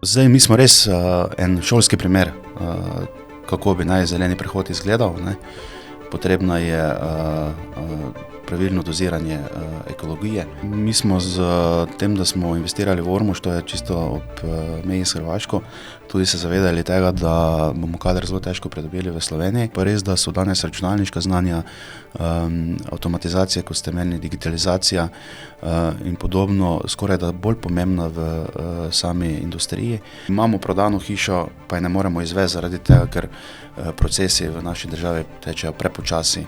Zdaj, mi smo res en šolski primer, kako bi naj zeleni prehod izgledal, ne. Potrebno je pravilno doziranje ekologije. Mi smo z tem, da smo investirali v Ormož, to je čisto ob meji s Hrvaško, tudi se zavedali tega, da bomo kader zelo težko pridobili v Sloveniji. Pa res, da so danes računalniška znanja, avtomatizacija, kot ste menili, digitalizacija in podobno, skoraj da bolj pomembna v sami industriji. Imamo prodano hišo, pa je ne moremo izvesti zaradi tega, ker procesi v naši državi tečejo prepočasi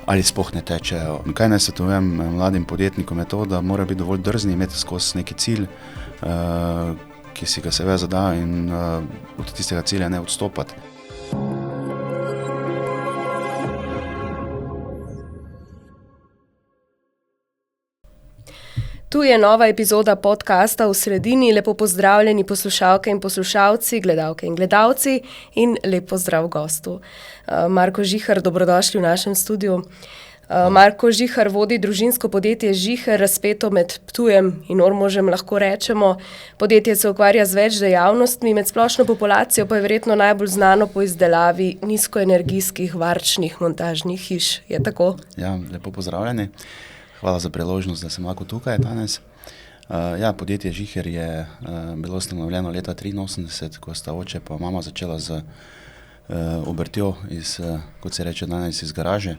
ali sploh ne tečejo. Kaj naj svetujem mladim podjetnikom je to, da mora biti dovolj drzni, imeti skozi neki cilj, ki si ga seveda zada in od tistega cilja ne odstopati. Tu je nova epizoda podcasta V sredini. Lepo pozdravljeni poslušalke in poslušalci, gledalke in gledalci in lep pozdrav gostu. Marko Žihar, dobrodošli v našem studiu. Marko Žihar vodi družinsko podjetje Žiher, razpeto med Ptujem in Ormožem, lahko rečemo. Podjetje se ukvarja z več dejavnostmi, med splošno populacijo pa je verjetno najbolj znano po izdelavi nizkoenergijskih varčnih montažnih hiš. Je tako? Ja, lepo pozdravljeni. Hvala za priložnost, da sem lahko tukaj danes. Podjetje Žiher je bilo ustanovljeno leta 1983, ko sta oče pa mama začela z obrtjo kot se reče danes, iz garaže.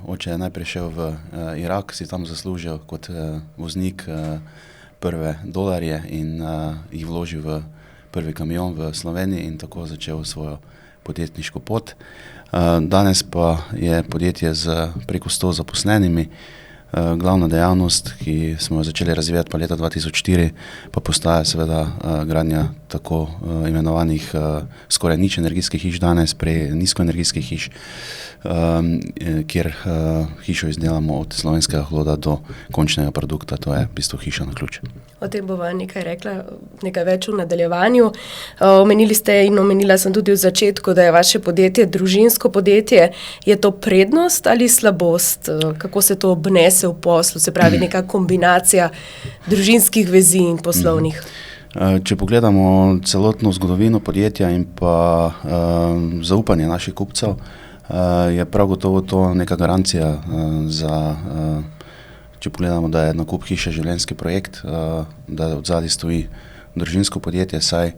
Oče je najprej šel v Irak, si tam zaslužil kot voznik prve dolarje in jih vložil v prvi kamion v Sloveniji in tako začel svojo podjetniško pot. Danes pa je podjetje z preko 100 zaposlenimi. Glavna dejavnost, ki smo jo začeli razvijati pa leta 2004, pa postaja seveda gradnja tako imenovanih skoraj nič energijskih hiš danes, prej nizkoenergijskih hiš, kjer hišo izdelamo od slovenskega hloda do končnega produkta, to je v bistvu hiša na ključ. O tem bova nekaj rekla, nekaj več v nadaljevanju. Omenili ste in omenila sem tudi v začetku, da je vaše podjetje družinsko podjetje. Je to prednost ali slabost? Kako se to obnese v poslu, se pravi neka kombinacija družinskih vezi in poslovnih? Če pogledamo celotno zgodovino podjetja in pa zaupanje naših kupcev, je prav gotovo to neka garancija za če pogledamo, da je nakup hiše življenjski projekt, da odzadaj stoji družinsko podjetje, saj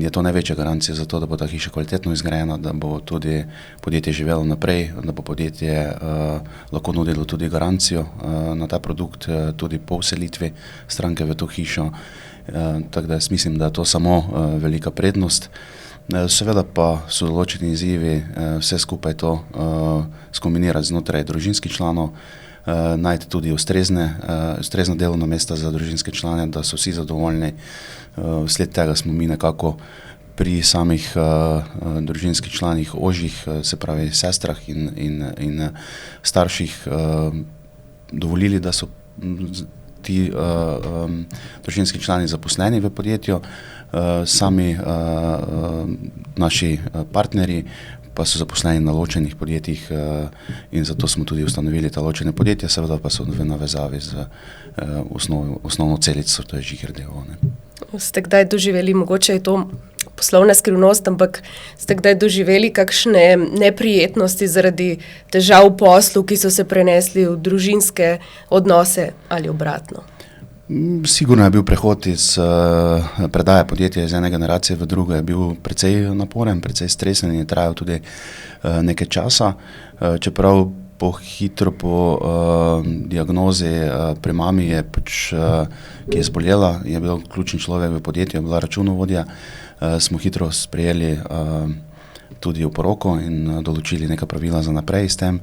je to največja garancija za to, da bo ta hiša kvalitetno izgrajena, da bo tudi podjetje živelo naprej, da bo podjetje lahko nudilo tudi garancijo na ta produkt, tudi po vselitvi stranke v to hišo. Tako da jaz mislim, da je to samo velika prednost. Seveda pa so določeni izzivi vse skupaj to skombinirati znotraj družinskih članov, najti tudi ustrezna delovna mesta za družinske člane, da so vsi zadovoljni. Vsled tega smo mi nekako pri samih družinskih članih ožjih, se pravi sestrah in starših, dovolili, da so ti družinski člani zaposleni v podjetju, sami naši partnerji pa so zaposleni na ločenih podjetjih in zato smo tudi ustanovili ta ločene podjetja, seveda pa so v navezavi z osnovno celico, to je Žiher d.o.o. Ste kdaj doživeli, mogoče je to poslovna skrivnost, ampak ste kdaj doživeli kakšne neprijetnosti zaradi težav v poslu, ki so se prenesli v družinske odnose ali obratno? Sigurno je bil prehod iz predaje podjetja iz ene generacije v drugo, je bil precej naporen, precej stresen in je trajal tudi nekaj časa. Čeprav hitro po diagnozi pri mami je ki je zbolela, je bil ključni človek v podjetju, je bila računovodja, smo hitro sprejeli tudi oporoko in določili neka pravila za naprej s tem,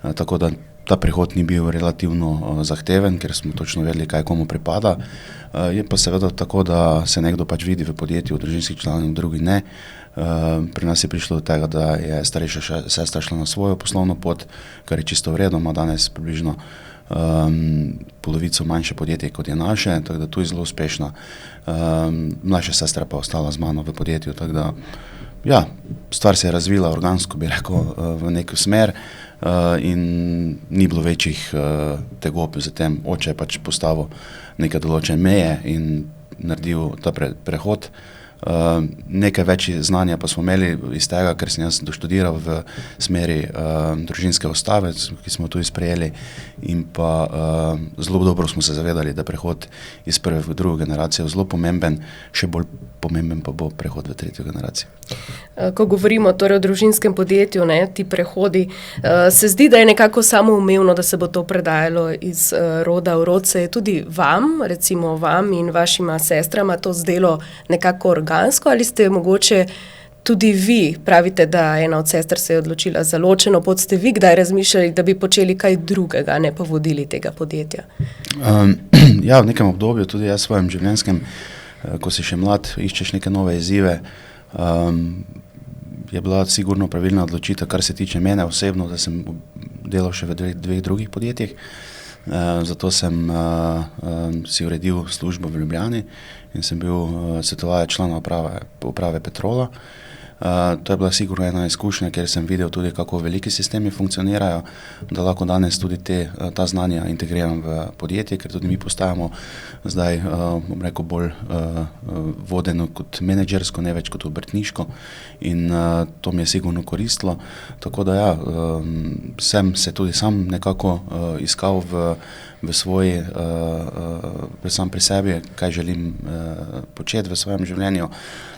tako da ta prihod ni bil relativno zahteven, ker smo točno vedeli, kaj komu pripada. Je pa seveda tako, da se nekdo pač vidi v podjetju, v družinskih članov, drugi ne. Pri nas je prišlo do tega, da je starejša sestra šla na svojo poslovno pot, kar je čisto v redu, ima danes približno polovico manjše podjetje, kot je naše, tako da tu je zelo uspešna. Mlajša sestra pa ostala z mano v podjetju, tako da ja, stvar se je razvila organsko, bi rekel, v neko smer. In ni bilo večjih tegob za tem. Oče je pač postavil neke določene meje in naredil ta prehod. Nekaj več znanja pa smo imeli iz tega, ker sem jaz doštudiral v smeri družinske ustave, ki smo tu sprejeli, in pa zelo dobro smo se zavedali, da prehod iz prve v drugo generacijo je zelo pomemben, še bolj pomemben pa bo prehod v tretjo generacijo. Ko govorimo torej o družinskem podjetju, ti prehodi, se zdi, da je nekako samoumevno, da se bo to predajalo iz roda v rod. Se je tudi vam, recimo vam in vašima sestrama to zdelo nekako organsko, ali ste mogoče tudi vi, pravite, da ena od sester se je odločila za ločeno pot, ste vi kdaj razmišljali, da bi počeli kaj drugega, ne pa vodili tega podjetja? Ja, v nekem obdobju, tudi jaz v svojem življenjskem, ko si še mlad, iščeš neke nove izzive, je bila sigurno pravilna odločitev, kar se tiče mene osebno, da sem delal še v dveh drugih podjetjih. Zato sem si uredil službo v Ljubljani in sem bil svetovalec člana uprave Petrola. To je bila sigurno ena izkušnja, kjer sem videl tudi, kako veliki sistemi funkcionirajo, da lahko danes tudi ta znanja integriram v podjetje, ker tudi mi postajamo zdaj, bom rekel, bolj vodeno kot menedžersko, ne več kot obrtniško, in to mi je sigurno koristilo. Tako da ja, sem se tudi sam nekako iskal v svoji, sam pri sebi, kaj želim početi v svojem življenju,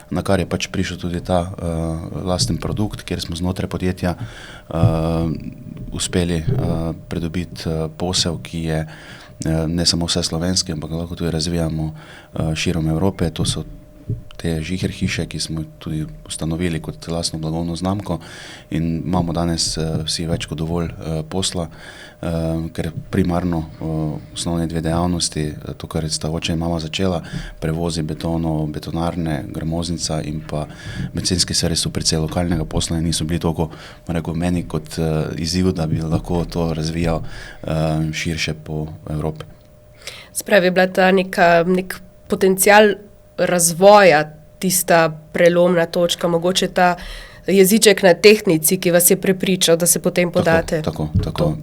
na kar je pač prišel tudi ta lasten produkt, kjer smo znotraj podjetja uspeli pridobiti posel, ki je ne samo vse slovenski, ampak lahko tudi razvijamo širom Evrope. To so te žiher hiše, ki smo tudi ustanovili kot lastno blagovno znamko, in imamo danes vsi več kot dovolj posla, ker primarno osnovne dve dejavnosti, to, kar sta oče in mama začela, prevozi betonov, betonarne, gramoznica in pa bencinski servis so precej lokalnega posla in niso bili toliko, rekel, meni kot izziv, da bi lahko to razvijal širše po Evropi. Spravi, je bila ta nek potencial razvoja tista prelomna točka, mogoče ta jeziček na tehtnici, ki vas je prepričal, da se potem podate? Tako.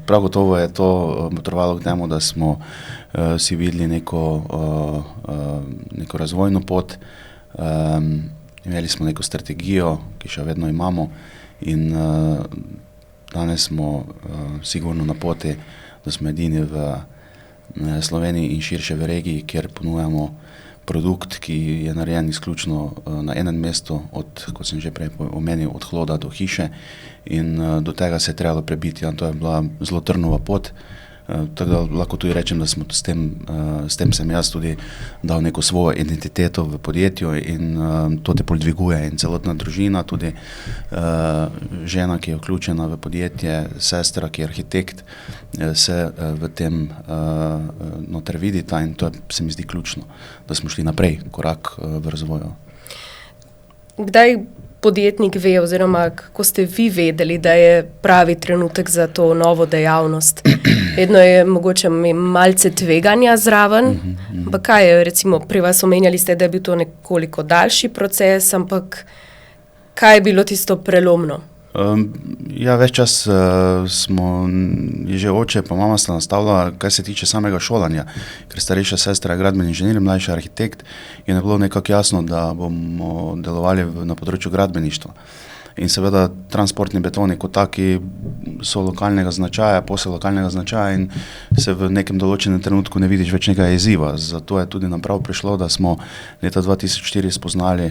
Prav gotovo je to botrovalo k temu, da smo si videli neko razvojno pot, imeli smo neko strategijo, ki še vedno imamo, in danes smo sigurno na poti, da smo edini v Sloveniji in širše v regiji, kjer ponujamo produkt, ki je narejen izključno na enem mestu, kot sem že prej omenil, od hloda do hiše, in do tega se je trebalo prebiti, in to je bila zelo trnova pot. Tako da lahko tudi rečem, da smo s tem sem jaz tudi dal neko svojo identiteto v podjetju, in to te pol dviguje, in celotna družina, tudi žena, ki je vključena v podjetje, sestra, ki je arhitekt, se v tem noter vidita, in to se mi zdi ključno, da smo šli naprej, korak v razvoju. Kdaj podjetnik ve, oziroma kako ste vi vedeli, da je pravi trenutek za to novo dejavnost? Vedno je mogoče malce tveganja zraven, ampak kaj je, recimo, pri vas omenjali ste, da je bil to nekoliko daljši proces, ampak kaj je bilo tisto prelomno? Ja, več čas je že oče pa mama sta nastavila, kaj se tiče samega šolanja, ker starejša sestra je gradbeni inženir, mlajši arhitekt, in je bilo nekako jasno, da bomo delovali na področju gradbeništva. In seveda transportni betoni kot taki so lokalnega značaja, posel lokalnega značaja, in se v nekem določenem trenutku ne vidiš več nekaj izziva. Zato je tudi nam prav prišlo, da smo leta 2004 spoznali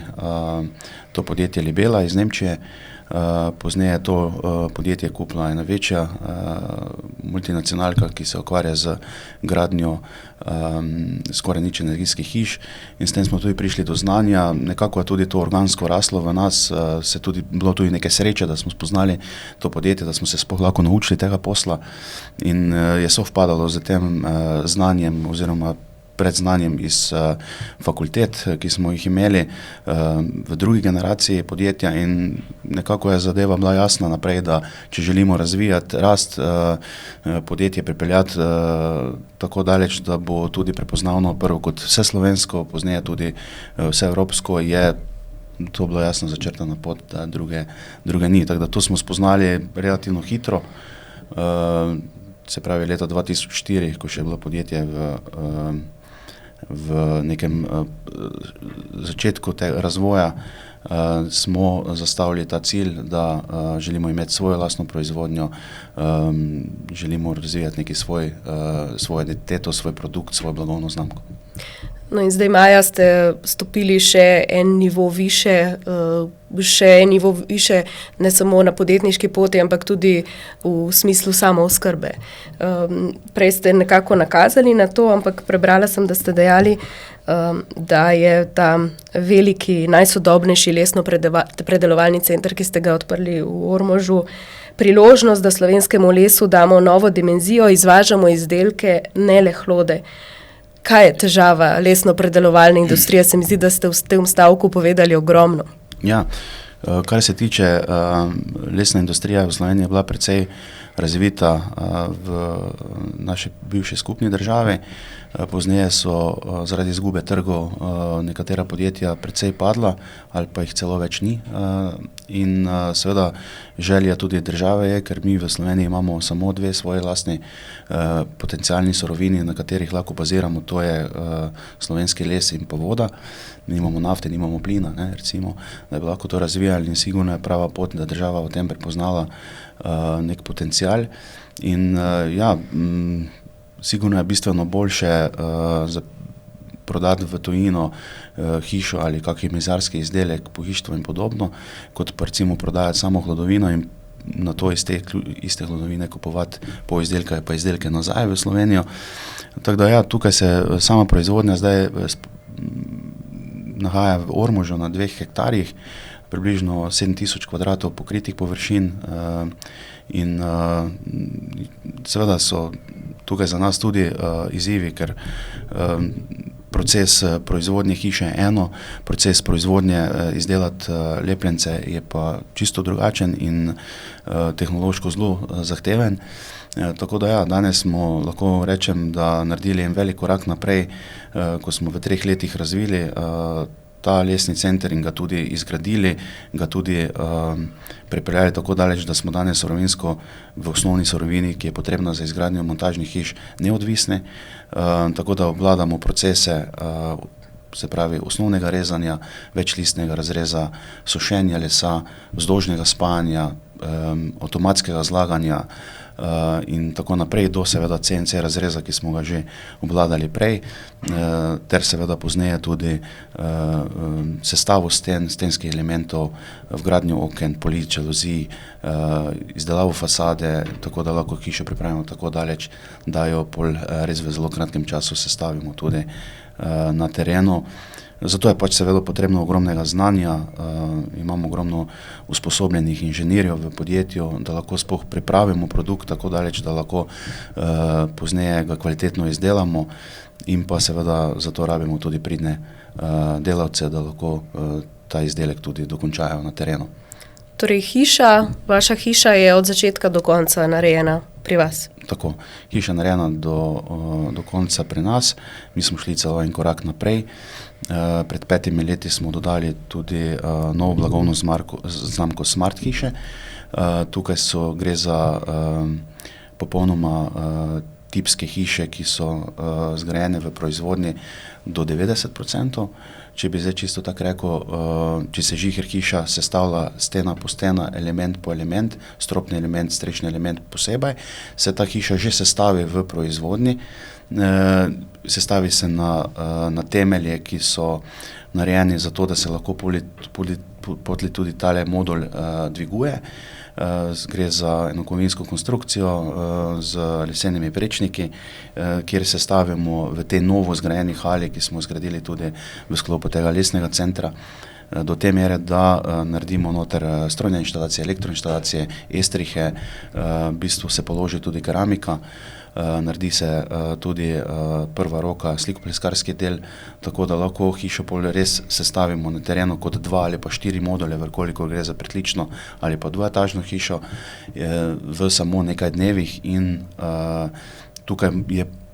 to podjetje Libela iz Nemčije. Pozneje je to podjetje kupila ena večja multinacionalka, ki se ukvarja z gradnjo skoraj nič energijskih hiš, in s tem smo tudi prišli do znanja. Nekako je tudi to organsko raslo v nas, bilo tudi neke sreče, da smo spoznali to podjetje, da smo se sploh lahko naučili tega posla, in je sovpadalo z tem znanjem oziroma predznanjem iz fakultet, ki smo jih imeli v drugi generaciji podjetja, in nekako je zadeva bila jasna naprej, da če želimo razvijati, rast podjetje, pripeljati tako daleč, da bo tudi prepoznavno prvo kot vse slovensko, pozneje tudi vse evropsko, je to bilo jasno začrtana pot, da druge ni. Tako da to smo spoznali relativno hitro, se pravi leta 2004, ko še je bilo podjetje v nekem začetku razvoja smo zastavili ta cilj, da želimo imeti svojo lastno proizvodnjo, želimo razvijati neki svojo identiteto, svoj produkt, svojo blagovno znamko. No in zdaj maja ste stopili še en nivo više, ne samo na podjetniški poti, ampak tudi v smislu samooskrbe. Prej ste nekako nakazali na to, ampak prebrala sem, da ste dejali, da je ta veliki, najsodobnejši lesno-predelovalni center, ki ste ga odprli v Ormožu, priložnost, da slovenskemu lesu damo novo dimenzijo, izvažamo izdelke, ne le hlode. Kaj je težava lesno-predelovalne industrije? Se mi zdi, da ste v tem stavku povedali ogromno. Ja, kar se tiče lesne industrije v Sloveniji je bila precej razvita v naši bivši skupni državi. Pozneje so zaradi izgube trgov nekatera podjetja precej padla ali pa jih celo več ni. In seveda želja tudi države je, ker mi v Sloveniji imamo samo dve svoji lastni potencialni surovini, na katerih lahko baziramo, to je slovenski les in pa voda. Nimamo nafte, nimamo plina, recimo, da bi lahko to razvijali in sigurno je prava pot, da država v tem prepoznala nek potencial. In sigurno je bistveno boljše prodati v tujino hišo ali kakšen mizarski izdelek, pohištvo in podobno, kot pa recimo prodajati samo hlodovino in na to iz te iste hlodovine kupovati pol izdelka pa izdelke nazaj v Slovenijo. Tako da tukaj se sama proizvodnja zdaj nahaja v Ormožu na 2 hektarjih, približno 7000 kvadratov pokritih površin in seveda so tukaj za nas tudi izzivi, ker proces proizvodnje hiše je eno, proces proizvodnje izdelati lepljence je pa čisto drugačen in tehnološko zelo zahteven. Tako da danes smo, lahko rečem, da naredili en velik korak naprej, ko smo v 3 letih razvili ta lesni center in ga tudi izgradili, ga tudi pripeljali tako daleč, da smo danes surovinsko v osnovni surovini, ki je potrebna za izgradnjo montažnih hiš, neodvisni, tako da obvladamo procese, se pravi osnovnega rezanja, večlistnega razreza, sušenja lesa, vzdolžnega spajanja, avtomatskega zlaganja in tako naprej do seveda CNC razreza, ki smo ga že obvladali prej, ter seveda pozneje tudi sestavo stenskih elementov, vgradnjo oken, polit, žaluzij, izdelavo fasade, tako da lahko hišo pripravimo tako daleč, da jo pol res v zelo kratkem času sestavimo tudi na terenu. Zato je pač seveda potrebno ogromnega znanja, imamo ogromno usposobljenih inženirjev v podjetju, da lahko sploh pripravimo produkt tako daleč, da lahko pozneje ga kvalitetno izdelamo in pa seveda zato rabimo tudi pridne delavce, da lahko ta izdelek tudi dokončajo na terenu. Torej vaša hiša je od začetka do konca narejena pri vas? Tako, hiša narejena do konca pri nas, mi smo šli celo en korak naprej. Pred 5 leti smo dodali tudi novo blagovno znamko Smart hiše. Tukaj gre za popolnoma tipske hiše, ki so zgrajene v proizvodnji do 90%. Če bi zdaj čisto tako rekel, če se žiher hiša sestavlja stena po stena, element po element, stropni element, strešni element posebej, se ta hiša že sestavi v proizvodnji. Sestavi se na temelje, ki so narejeni za to, da se lahko tudi tale modul dviguje. Gre za enokovinsko konstrukcijo z lesenimi prečniki, kjer se stavimo v tej novo zgrajeni hali, ki smo zgradili tudi v sklopu tega lesnega centra, do te mere, da naredimo noter strojne inštalacije, elektroinštalacije, estrihe, v bistvu se položi tudi keramika, naredi se tudi prva roka slikopleskarski del, tako da lahko hišo pol res sestavimo na terenu kot 2 ali pa 4 module, koliko gre za pritlično ali pa dvoetažno hišo v samo nekaj dnevih in tukaj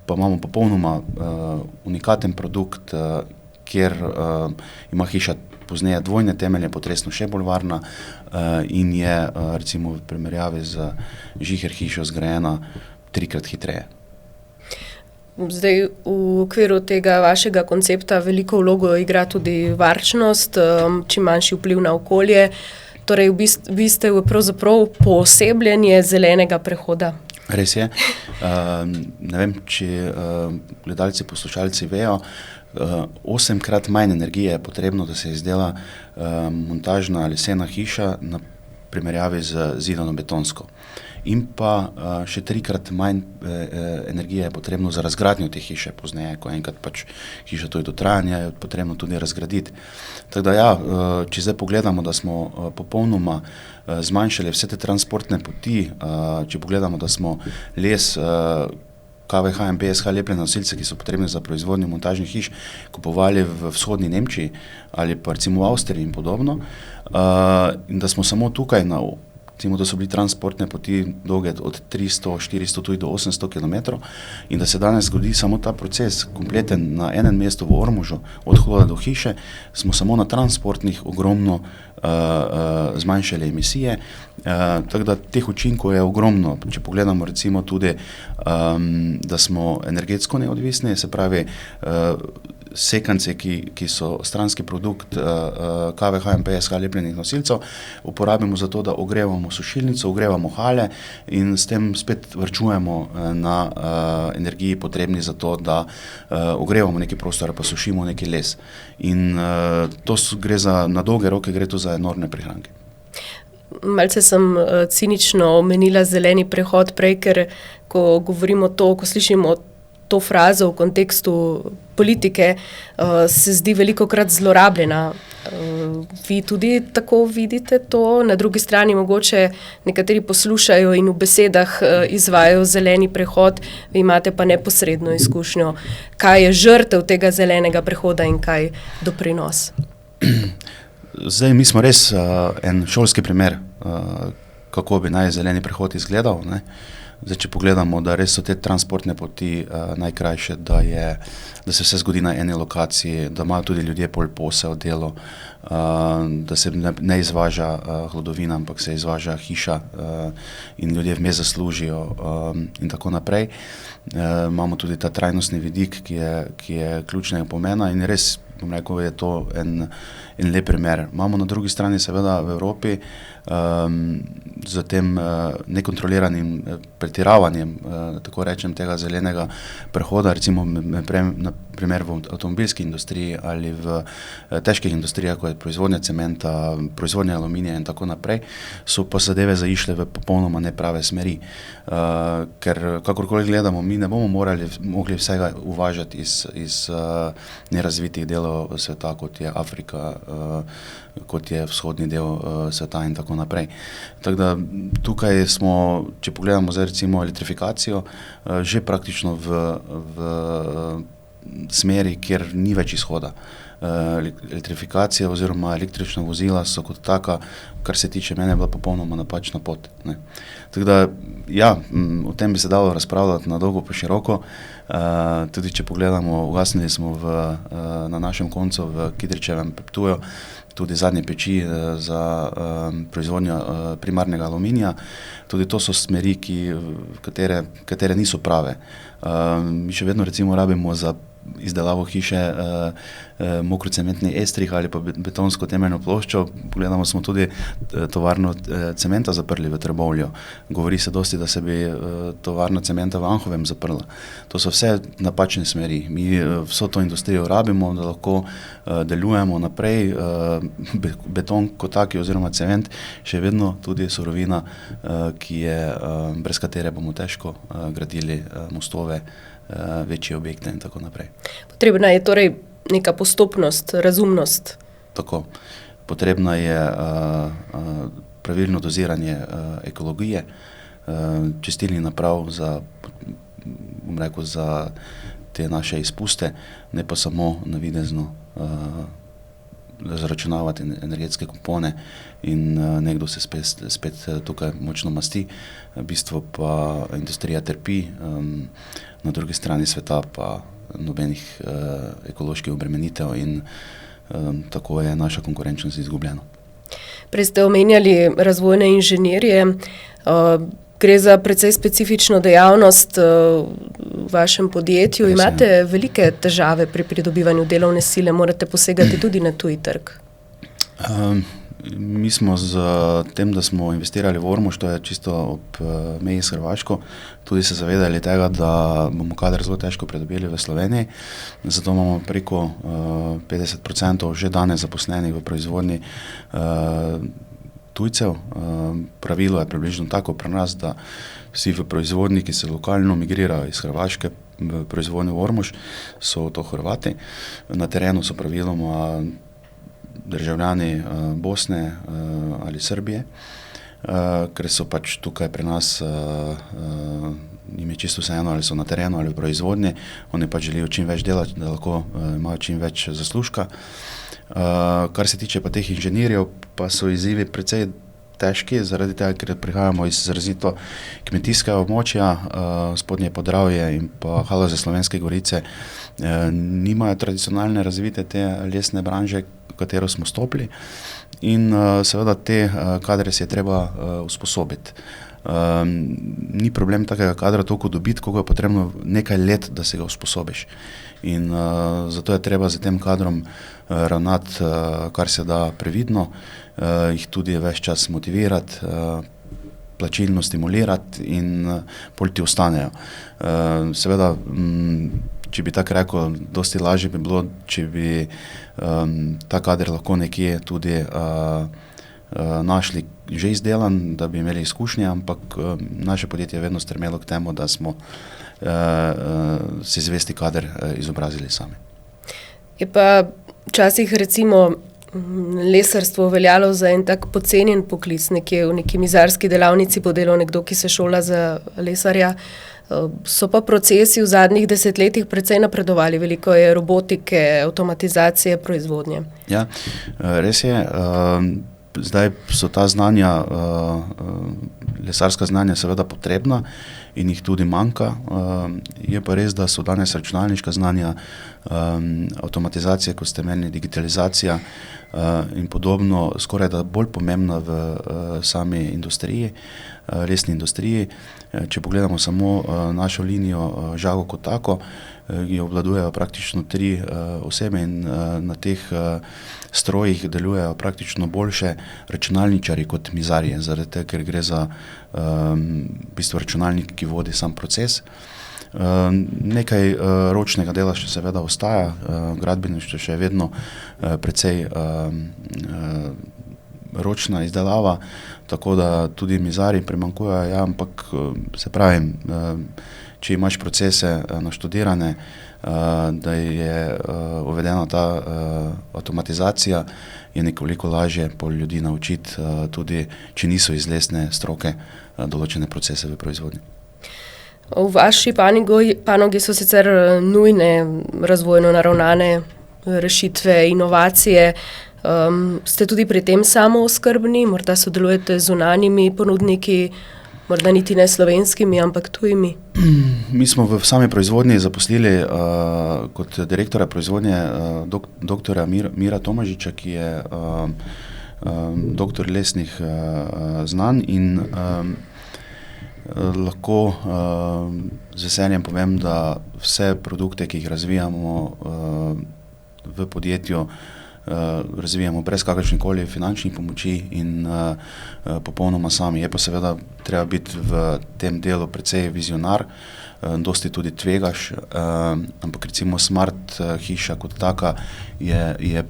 pa imamo popolnoma unikaten produkt, kjer ima hiša pozneje dvojne temelje, potresno še bolj varna in je recimo v primerjavi z žiher hišo zgrajena 3-krat hitreje. Zdaj, v okviru tega vašega koncepta veliko vlogo igra tudi varčnost, čim manjši vpliv na okolje. Torej, vi ste pravzaprav poosebljanje zelenega prehoda. Res je. Ne vem, či gledalci, poslušalci vejo, 8-krat manj energije je potrebno, da se izdela montažna lesena hiša na primerjavi z zidano betonsko. In pa še 3-krat manj energije je potrebno za razgradnjo te hiše pozneje, ko enkrat pač hiša to je dotrajanje, je potrebno tudi razgraditi. Tako da ja, če zdaj pogledamo, da smo popolnoma zmanjšali vse te transportne poti, če pogledamo, da smo les, KVH in PSH lepljene nosilce, ki so potrebni za proizvodnjo montažnih hiš, kupovali v vzhodni Nemčiji ali pa recimo v Avstriji in podobno, in da smo samo tukaj recimo, da so bili transportne poti dolge od 300, 400, tudi do 800 km in da se danes zgodi samo ta proces kompleten na enem mestu v Ormožu, od vhoda do hiše, smo samo na transportnih ogromno zmanjšali emisije, tako da teh učinkov je ogromno. Če pogledamo recimo tudi, da smo energetsko neodvisni, se pravi, sekance, ki so stranski produkt KVH in PSH lepljenih nosilcev, uporabimo za to, da ogrevamo sušilnico, ogrevamo hale in s tem spet varčujemo na energiji potrebni za to, da ogrevamo neki prostor, pa sušimo neki les. In to gre na dolge roke, gre to za enormne prihranke. Malce sem cinično omenila zeleni prehod prej, ker ko govorimo to, ko slišimo to frazo v kontekstu politike, se zdi velikokrat zlorabljena. Vi tudi tako vidite to? Na drugi strani mogoče nekateri poslušajo in v besedah izvajajo zeleni prehod, vi imate pa neposredno izkušnjo. Kaj je žrtev tega zelenega prehoda in kaj doprinos? Zdaj, mi smo res en šolski primer, kako bi naj zeleni prehod izgledal, ne? Zdaj, če pogledamo, da res so te transportne poti najkrajše, da se vse zgodi na eni lokaciji, da imajo tudi ljudje pol posel, delo, da se ne izvaža hlodovina, ampak se izvaža hiša in ljudje vmes zaslužijo in tako naprej. Imamo tudi ta trajnostni vidik, ki je ključnega pomena in res, bom rekel, je to en lep primer. Imamo na drugi strani seveda v Evropi z tem nekontroliranim pretiravanjem, tako rečem, tega zelenega prehoda, recimo na primer v avtomobilski industriji ali v težkih industrijah, kot je proizvodnja cementa, proizvodnja aluminija in tako naprej, so pa zadeve zaišle v popolnoma neprave smeri. Ker kakorkoli gledamo, mi ne bomo mogli vsega uvažati iz nerazvitih delov sveta, kot je Afrika, kot je vzhodni del sveta in tako naprej. Tako da tukaj smo, če pogledamo zdaj recimo elektrifikacijo, že praktično v smeri, kjer ni več izhoda. Elektrifikacija oziroma električna vozila so kot taka, kar se tiče mene, bila popolnoma napačna pot, ne. Tako da, ja, o tem bi se dalo razpravljati na dolgo pa široko. Tudi če pogledamo, ugasnili smo na našem koncu v Kidričevem Ptuju tudi zadnje peči za proizvodnjo primarnega aluminija. Tudi to so smeri, katere niso prave. Mi še vedno recimo rabimo za izdelavo hiše mokrocementni estrih ali pa betonsko temeljno ploščo. Pogledamo, smo tudi tovarno cementa zaprli v Trbovlju. Govori se dosti, da se bi tovarna cementa v Anhovem zaprla. To so vse napačne smeri. Mi vso to industrijo rabimo, da lahko delujemo naprej. Beton kot taki oziroma cement še vedno tudi surovina, brez katere bomo težko gradili mostove, večje objekte in tako naprej. Potrebna je torej neka postopnost, razumnost. Tako. Potrebna je pravilno doziranje ekologije, čistilnih naprav za te naše izpuste, ne pa samo navidezno zaračunavati energetske kupone in nekdo se spet tukaj močno masti. V bistvu pa industrija trpi, na drugi strani sveta pa nobenih ekoloških obremenitev in tako je naša konkurenčnost izgubljena. Prej ste omenjali razvojne inženirje. Gre za precej specifično dejavnost v vašem podjetju. Imate velike težave pri pridobivanju delovne sile, morate posegati tudi na tuji trg. Mi smo z tem, da smo investirali v Ormož, to je čisto ob meji s Hrvaško, tudi se zavedali tega, da bomo kader zelo težko pridobili v Sloveniji, zato imamo preko 50% že danes zaposlenih v proizvodnji tujcev. Pravilo je približno tako pri nas, da vsi v proizvodnji, ki se lokalno migrirajo iz Hrvaške v proizvodnjo v Ormož, so to Hrvati. Na terenu so praviloma državljani Bosne ali Srbije, ker so pač tukaj pri nas, jim je čisto vseeno, ali so na terenu ali v proizvodnji, oni pač želijo čim več delati, da lahko imajo čim več zaslužka. Kar se tiče pa teh inženirjev, pa so izzivi precej težki, zaradi tega, ker prihajamo iz izrazito kmetijskega območja, Spodnje Podravje in pa Haloze Slovenske Gorice nimajo tradicionalne razvite te lesne branže, v katero smo stopili, in seveda te kadre si je treba usposobiti. Ni problem takega kadra toliko dobiti, koliko je potrebno nekaj let, da se ga usposobiš. In zato je treba z tem kadrom ravnati kar se da previdno, jih tudi ves čas motivirati, plačilno stimulirati in pol ti ostanejo. Seveda, če bi tako rekel, dosti lažje bi bilo, če bi ta kader lahko nekje tudi našli že izdelan, da bi imeli izkušnje, ampak naše podjetje je vedno stremelo k temu, da smo si zvesti kader izobrazili sami. Je pa včasih recimo lesarstvo veljalo za en tak pocenjen poklic, nekje v neki mizarski delavnici bo delal nekdo, ki se šola za lesarja. So pa procesi v zadnjih desetletjih precej napredovali, veliko je robotike, avtomatizacije, proizvodnje. Ja, res je. Zdaj so ta znanja, lesarska znanja seveda potrebna in jih tudi manjka. Je pa res, da so danes računalniška znanja, avtomatizacija, kot ste menili, digitalizacija in podobno, skoraj da bolj pomembna v sami industriji, lesni industriji. Če pogledamo samo našo linijo žago kot tako, jo obvladujejo praktično 3 osebe in na teh strojih delujejo praktično boljše računalničarji kot mizarji, zaradi tega, ker gre za v bistvu računalnik, ki vodi sam proces. Nekaj ročnega dela še seveda ostaja, gradbeništvo še je vedno precej ročna izdelava, tako da tudi mizarji primanjkujejo, ja, ampak se pravim, če imaš procese naštudirane, da je uvedena ta avtomatizacija, je nekoliko lažje pol ljudi naučiti, tudi če niso iz lesne stroke, določene procese v proizvodnji. V vaši panogi so sicer nujne razvojno naravnane rešitve, inovacije. Ste tudi pri tem samooskrbni, morda sodelujete z zunanjimi ponudniki, morda niti ne slovenskimi, ampak tujimi? Mi smo v sami proizvodnji zaposlili kot direktorja proizvodnje doktorja Mira Tomažiča, ki je doktor lesnih znanj in lahko z veseljem povem, da vse produkte, ki jih razvijamo v podjetju, razvijamo brez kakršnekoli finančnih pomoči in popolnoma sami. Je pa seveda treba biti v tem delu precej vizionar, dosti tudi tvegaš, ampak recimo Smart hiša kot taka je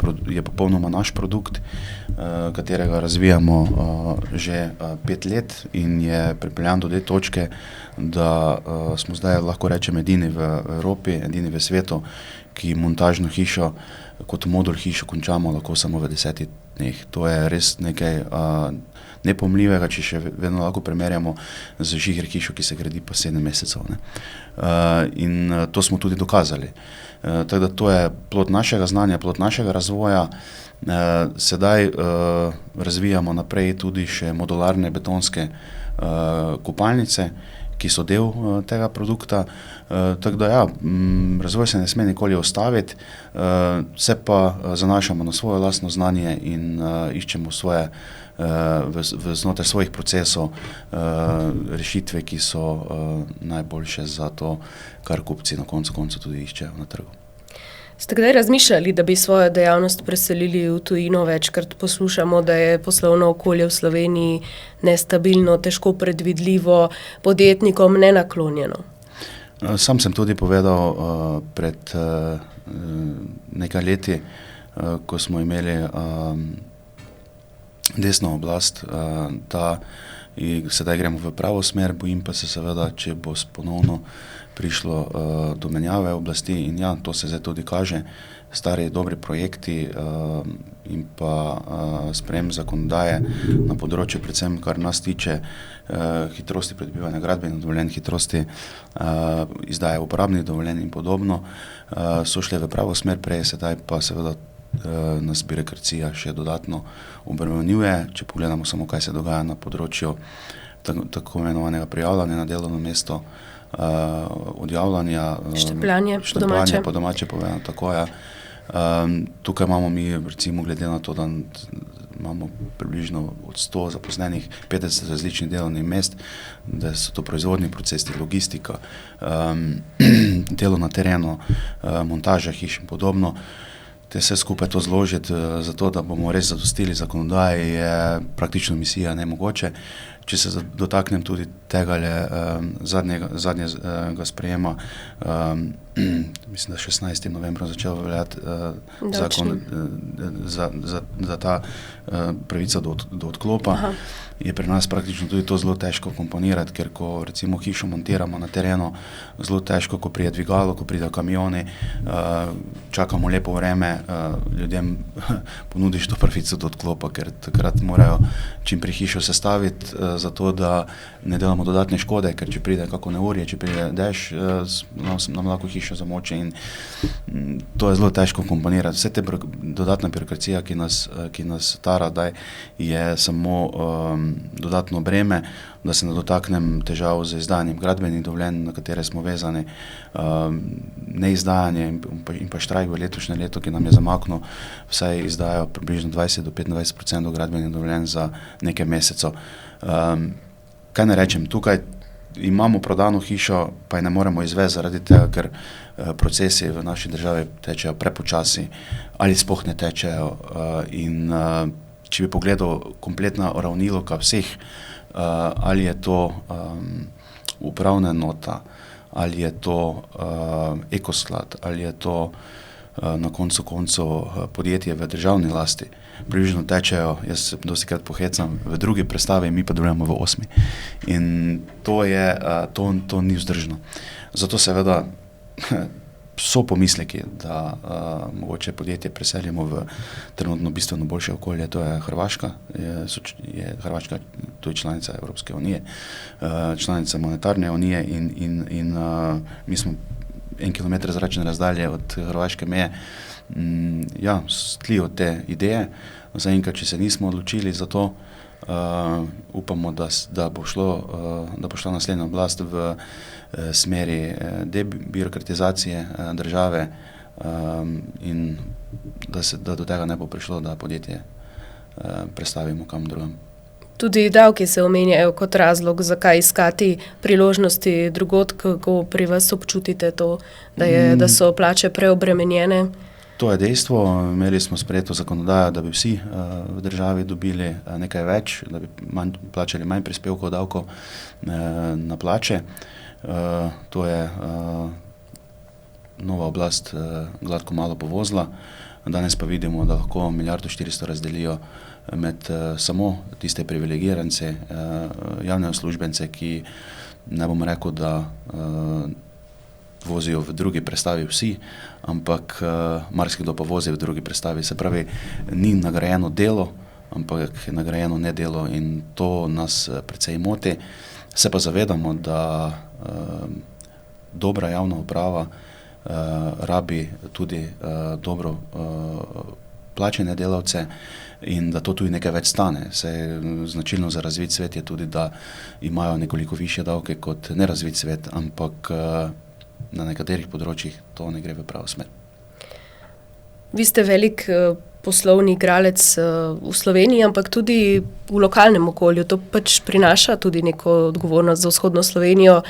popolnoma naš produkt, katerega razvijamo že 5 let in je pripeljan do te točke, da smo zdaj lahko rečem edini v Evropi, edini v svetu, ki montažno hišo kot modul hišo končamo lahko samo v 10 dneh. To je res nekaj nepomljivega, če še vedno lahko primerjamo z žiger hišo, ki se gradi pa 7 mesecev. In to smo tudi dokazali. Tako da to je plod našega znanja, plod našega razvoja. Sedaj razvijamo naprej tudi še modularne betonske kopalnice, ki so del tega produkta. Tako da ja, razvoj se ne sme nikoli ustaviti, se pa zanašamo na svoje lastno znanje in iščemo svoje znotraj svojih procesov rešitve, ki so najboljše za to, kar kupci na koncu tudi iščejo na trgu. Ste kdaj razmišljali, da bi svojo dejavnost preselili v tujino? Večkrat poslušamo, da je poslovno okolje v Sloveniji nestabilno, težko predvidljivo, podjetnikom nenaklonjeno. Sam sem tudi povedal pred nekaj leti, ko smo imeli desno oblast, da sedaj gremo v pravo smer, bojim pa se seveda, če bo ponovno prišlo do menjave oblasti in ja, to se zdaj tudi kaže, stari dobri projekti in pa sprejem zakonodaje na področju, predvsem kar nas tiče, hitrosti pridobivanja gradbenih dovoljenj, hitrosti izdaje uporabnih dovoljenj in podobno, so šle v pravo smer, prej sedaj pa seveda nas birokracija še dodatno obremenjuje. Če pogledamo samo, kaj se dogaja na področju tako imenovanega prijavljanja na delovno mesto, odjavljanja, štempljanje po domače povedano, tako je. Tukaj imamo mi, recimo, glede na to, da imamo približno od 100 zaposlenih 50 različnih delovnih mest, da so to proizvodni procesi, logistika, delo na terenu, montaža hiš in podobno. Te vse skupaj to zložiti, zato da bomo res zadostili zakonodaji, je praktično misija nemogoče. Če se dotaknem tudi tega zadnjega sprejema, mislim, da 16. novembra začel veljati zakon za ta pravica do odklopa. Aha. Je pri nas praktično tudi to zelo težko komponirati, ker ko recimo hišo montiramo na terenu, zelo težko, ko pride dvigalo, ko pride kamioni, čakamo lepo vreme, ljudem ponudiš to pravico do odklopa, ker takrat morajo čim prej hišo sestaviti, zato da ne delamo dodatne škode, ker če pride kako neurje, če pride dež, nam lahko hišo zamoči in to je zelo težko komponirati. Vse te dodatna birokracija, ki nas tara, daj, je samo dodatno breme, da se ne dotaknem težav z izdajanjem gradbenih dovoljenj, na katere smo vezani, neizdajanje in pa štrajk v letošnje leto, ki nam je zamaknil, vsaj izdajo približno 20 do 25% gradbenih dovoljenj za nekaj mesecev. Kaj ne rečem, tukaj imamo prodano hišo, pa je ne moremo izvesti zaradi tega, ker procesi v naši državi tečejo prepočasi ali sploh ne tečejo in če bi pogledal kompletna uravnilovka vseh, ali je to upravna enota, ali je to ekosklad, ali je to na koncu podjetje v državni lasti, približno tečejo, jaz se dostikrat pohecam, v drugi predstavi, mi pa delujemo v 8. In to ni vzdržno. Zato seveda so pomisleki, da mogoče podjetje preselimo v trenutno bistveno boljše okolje, to je Hrvaška. Hrvaška tudi članica Evropske unije, članica monetarne unije in mi smo 1 kilometer zračne razdalje od hrvaške meje. Ja, tlijo te ideje. Zaenkrat, če se nismo odločili za to, upamo, da bo šla naslednja oblast v smeri debirokratizacije države in da do tega ne bo prišlo, da podjetje prestavimo kam drugam. Tudi davki se omenjajo kot razlog, zakaj iskati priložnosti drugod, kako pri vas občutite to, da so plače preobremenjene? To je dejstvo. Imeli smo sprejeto zakonodajo, da bi vsi v državi dobili nekaj več, da bi plačali manj prispevkov, davkov na plače. To je nova oblast gladko malo povozila. Danes pa vidimo, da lahko 1,4 milijarde razdelijo med samo tiste privilegirance, javne uslužbence, ki ne bom rekel, da vozijo v drugi prestavi vsi, ampak marsikdo pa vozi v drugi prestavi. Se pravi, ni nagrajeno delo, ampak je nagrajeno nedelo in to nas precej moti. Se pa zavedamo, da dobra javna uprava rabi tudi dobro plačene delavce in da to tudi nekaj več stane. Značilno za razvit svet je tudi, da imajo nekoliko višje davke kot nerazvit svet, ampak na nekaterih področjih to ne gre v pravo smer. Vi ste velik poslovni igralec v Sloveniji, ampak tudi v lokalnem okolju. To pač prinaša tudi neko odgovornost za vzhodno Slovenijo.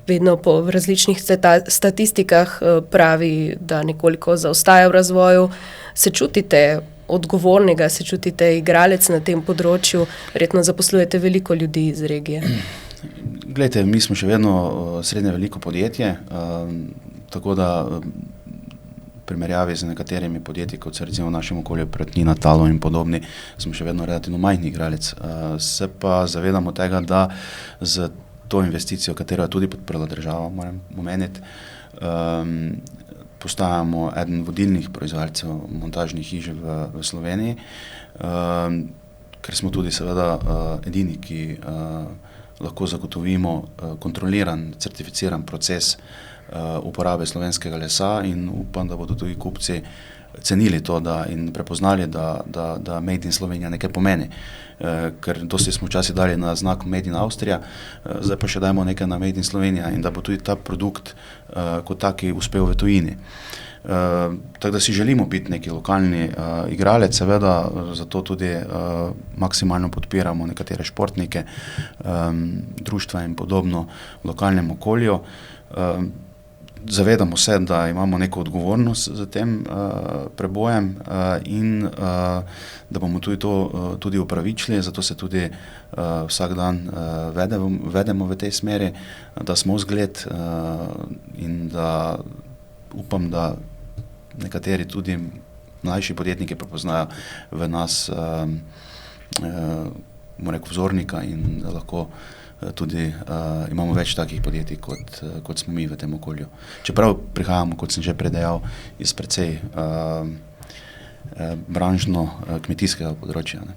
Vedno po različnih statistikah pravi, da nekoliko zaostaja v razvoju. Se čutite odgovornega, se čutite igralec na tem področju, verjetno zaposlujete veliko ljudi iz regije. Glejte, mi smo še vedno srednje veliko podjetje, tako da v primerjavi z nekaterimi podjetji, kot se recimo v našem okolju Pratnina, Talo in podobni, smo še vedno relativno majhni igralec. Se pa zavedamo tega, da z to investicijo, katero je tudi podprla država, moram omeniti, postajamo eden vodilnih proizvajalcev montažnih hiš v Sloveniji, ker smo tudi seveda edini, ki lahko zagotovimo kontroliran, certificiran proces uporabe slovenskega lesa in upam, da bodo tudi kupci cenili to in prepoznali, da Made in Slovenija nekaj pomeni. Ker dosti smo včasih dali na znak Made in Austrija, zdaj pa še dajmo nekaj na Made in Slovenija in da bo tudi ta produkt kot taki uspel v tujini. Tako da si želimo biti neki lokalni igralec, seveda zato tudi maksimalno podpiramo nekatere športnike, društva in podobno v lokalnem okolju. Zavedamo se, da imamo neko odgovornost za tem prebojem in da bomo tudi to tudi upravičili, zato se tudi vsak dan vedemo v tej smeri, da smo zgled in da upam, da nekateri tudi mlajši podjetniki prepoznajo v nas vzornika in da lahko tudi imamo več takih podjetij, kot smo mi v tem okolju. Čeprav prihajamo, kot sem že predejal, iz precej branžno-kmetijskega področja. Ne.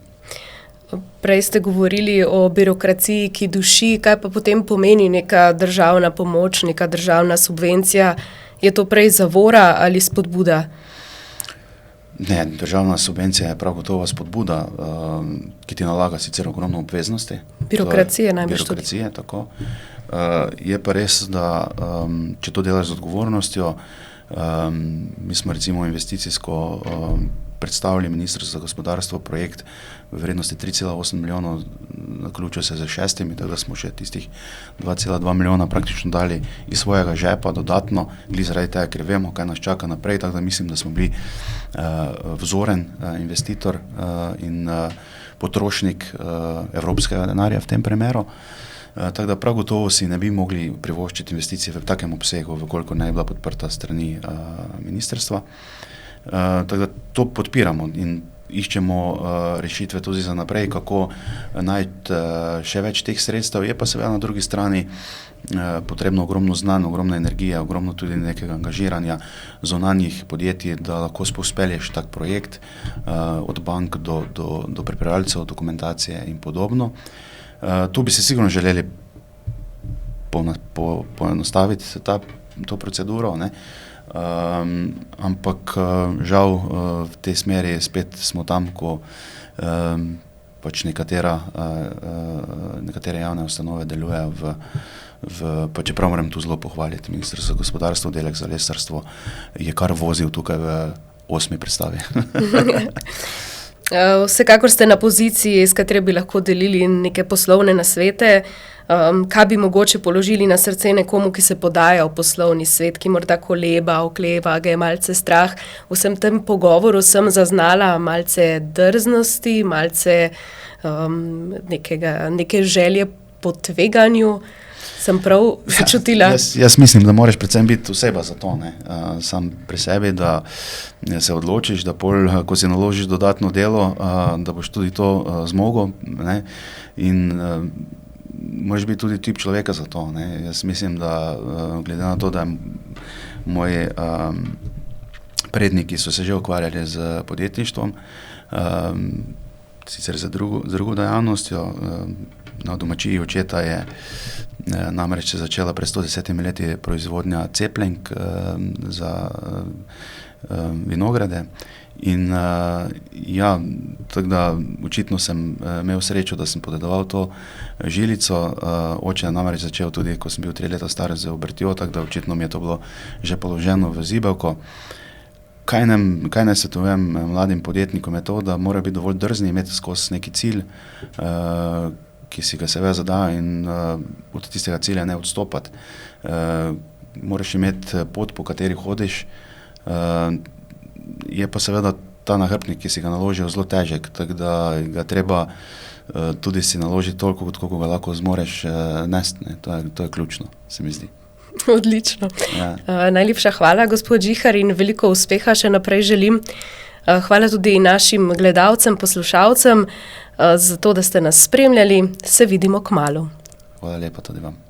Prej ste govorili o birokraciji, ki duši. Kaj pa potem pomeni neka državna pomoč, neka državna subvencija? Je to prej zavora ali spodbuda? Ne, državna subvencija je prav gotovo spodbuda, ki ti nalaga sicer ogromno obveznosti. Birokracije najbolj tudi. Birokracije, tako. Je pa res, da če to delaš z odgovornostjo, mi smo recimo investicijsko predstavili Ministrstvo za gospodarstvo projekt v vrednosti 3,8 milijonov, naključil se z 6, tako da smo še tistih 2,2 milijona praktično dali iz svojega žepa dodatno, zaradi tega, ker vemo, kaj nas čaka naprej, tako da mislim, da smo bili vzoren investitor in potrošnik evropskega denarja v tem primeru. Tako da prav gotovo si ne bi mogli privoščiti investicije v takem obsegu, koliko ne bi bila podprta strani ministrstva. Tako da to podpiramo in iščemo rešitve tudi za naprej, kako najti še več teh sredstev. Je pa seveda na drugi strani potrebno ogromno znanj, ogromno energije, ogromno tudi nekega angažiranja zunanjih podjetij, da lahko spelješ tak projekt od bank do pripravljalcev dokumentacije in podobno. Tu bi se sigurno želeli poenostaviti to proceduro, ne? Ampak žal v tej smeri spet smo tam, ko pač nekatere javne ustanove delujejo pa čeprav moram tu zelo pohvaliti Ministrstvo za gospodarstvo, Oddelek za lesarstvo je kar vozil tukaj v 8. predstavi. Vsekakor ste na poziciji, s katero bi lahko delili neke poslovne nasvete. Kaj bi mogoče položili na srce nekomu, ki se podaja v poslovni svet, ki morda koleba, okleva, ga je malce strah? V vsem tem pogovoru sem zaznala malce drznosti, malce neke želje po tveganju. Sem prav začutila? Jaz mislim, da moraš predvsem biti oseba za to, ne? Sam pri sebi, da se odločiš, da pol, ko si naložiš dodatno delo, da boš tudi to zmogel, ne? In moraš biti tudi tip človeka za to, ne? Jaz mislim, da glede na to, da moji predniki so se že ukvarjali z podjetništvom, sicer z drugo dejavnostjo, na domačiji očeta je namreč se začela pred 110 leti proizvodnja cepljenk za vinograde in ja, tako da očitno sem imel srečo, da sem podedoval to žilico. Oče je namreč začel tudi, ko sem bil 3 leta star z obrtjo, tako da očitno mi je to bilo že položeno v zibelko. Kaj naj svetujem mladim podjetnikom je to, da morajo biti dovolj drzni, imeti skozi neki cilj, ki si ga seveda zadajo in od tistega cilja ne odstopati. Moraš imeti pot, po kateri hodiš, je pa seveda ta nahrbtnik, ki si ga naložil, zelo težek, tako da ga treba tudi si naložiti toliko, koliko ga lahko zmoreš nesti. To je ključno, se mi zdi. Odlično. Ja. Najlepša hvala, gospod Žihar, in veliko uspeha še naprej želim. Hvala tudi našim gledalcem, poslušalcem, za to, da ste nas spremljali. Se vidimo kmalu. Hvala lepa tudi vam.